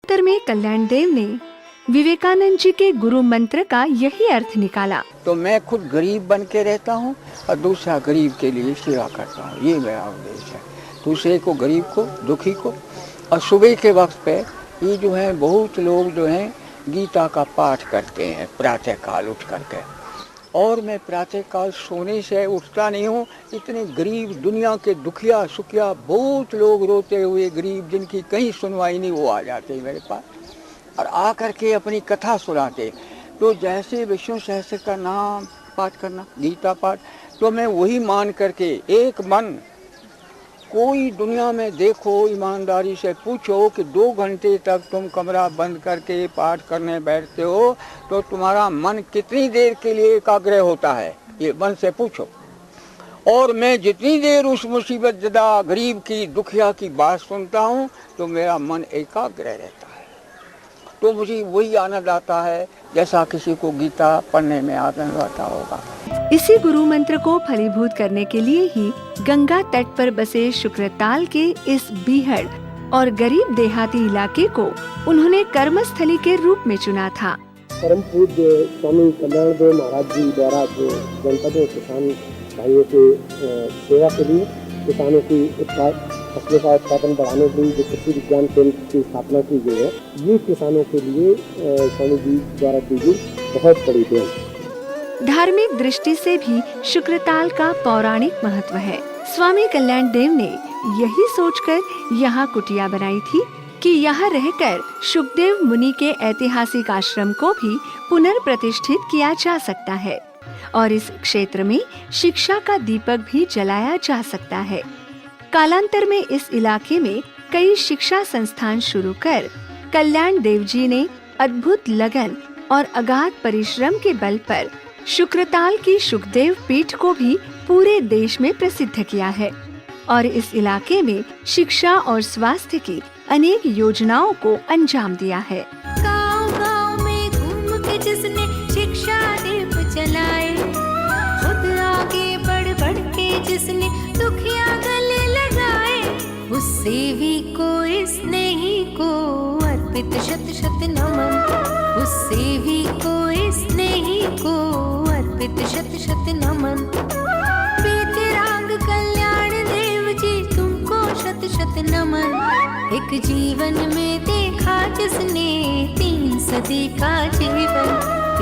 कालांतर में कल्याण देव ने विवेकानंद जी के गुरु मंत्र का यही अर्थ निकाला। तो मैं खुद गरीब बन के रहता हूँ और दूसरा गरीब के लिए सेवा करता हूँ, ये मेरा उद्देश्य है। दूसरे को, गरीब को, दुखी को। और सुबह के वक्त पे ये जो है बहुत लोग जो हैं गीता का पाठ करते हैं प्रातः काल उठ करके, और मैं प्रातः काल सोने से उठता नहीं हूँ। इतने गरीब दुनिया के दुखिया सुखिया बहुत लोग रोते हुए गरीब जिनकी कहीं सुनवाई नहीं, वो आ जाते हैं मेरे पास और आ करके अपनी कथा सुनाते। तो जैसे विष्णु सहस्त्र का नाम पाठ करना, गीता पाठ, तो मैं वही मान करके एक मन, कोई दुनिया में देखो ईमानदारी से पूछो कि 2 घंटे तक तुम कमरा बंद करके पाठ करने बैठते हो तो तुम्हारा मन कितनी देर के लिए एकाग्र होता है, ये मन से पूछो। और मैं जितनी देर उस मुसीबत ज़दा गरीब की दुखिया की बात सुनता हूँ तो मेरा मन एकाग्र रहता है, तो मुझे वही आनंद आता है जैसा किसी को गीता पढ़ने में आनंद आता होगा। इसी गुरु मंत्र को फलीभूत करने के लिए ही गंगा तट पर बसे शुक्रताल के इस बीहड़ और गरीब देहाती इलाके को उन्होंने कर्मस्थली के रूप में चुना था। परम पूज्य स्वामी कल्याण देव महाराज जी द्वारा जो जनपद और किसान भाइयों के सेवा के लिए, किसानों की फसलों का उत्पादन बढ़ाने के लिए जो कृषि विज्ञान केंद्र की स्थापना की गई है, ये किसानों के लिए स्वामी जी द्वारा की गई बहुत बड़ी देन। धार्मिक दृष्टि से भी शुक्रताल का पौराणिक महत्व है। स्वामी कल्याण देव ने यही सोचकर यहाँ कुटिया बनाई थी कि यहाँ रहकर शुकदेव मुनि के ऐतिहासिक आश्रम को भी पुनर्प्रतिष्ठित किया जा सकता है और इस क्षेत्र में शिक्षा का दीपक भी जलाया जा सकता है। कालांतर में इस इलाके में कई शिक्षा संस्थान शुरू कर कल्याण देव जी ने अद्भुत लगन और अगाध परिश्रम के बल पर शुक्रताल की शुकदेव पीठ को भी पूरे देश में प्रसिद्ध किया है और इस इलाके में शिक्षा और स्वास्थ्य की अनेक योजनाओं को अंजाम दिया है। गाँव-गाँव में घूम के जिसने शिक्षा दीप जलाए, खुद आगे बढ़ के जिसने दुखिया गले लगाए, उस सेवी को इस स्नेही को अर्पित शत शत नमन, उस सेवी को इस स्नेही को अर्पित शत शत नमन। बेतिरांग कल्याण देव जी तुमको शत शत नमन। एक जीवन में देखा जिसने 3 सदी का जीवन,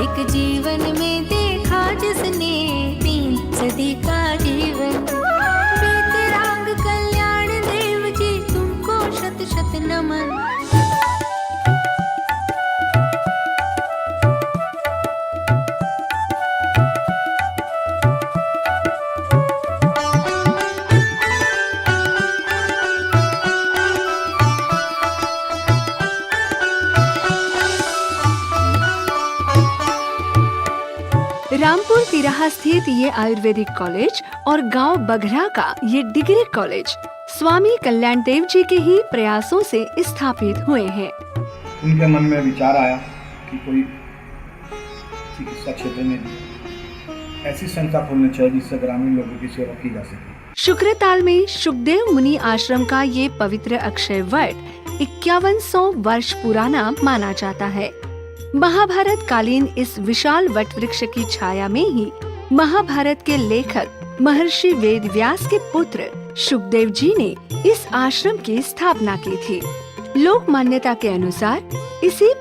एक जीवन में देखा जिसने 3 सदी का जीवन। बेतिरांग कल्याण देव जी तुमको शत शत नमन। रामपुर तिराहा स्थित ये आयुर्वेदिक कॉलेज और गांव बघरा का ये डिग्री कॉलेज स्वामी कल्याण देव जी के ही प्रयासों से स्थापित हुए हैं। उनके मन में विचार आया कि कोई चिकित्सा क्षेत्र में ऐसी संस्था खोलनी चाहिए जिससे ग्रामीण लोगों की सेवा की जा सके। शुक्रताल में शुकदेव मुनि आश्रम का ये पवित्र अक्षय वट 5100 वर्ष पुराना माना जाता है। महाभारत कालीन इस विशाल वट वृक्ष की छाया में ही महाभारत के लेखक महर्षि वेद व्यास के पुत्र शुकदेव जी ने इस आश्रम की स्थापना की थी। लोक मान्यता के अनुसार इसी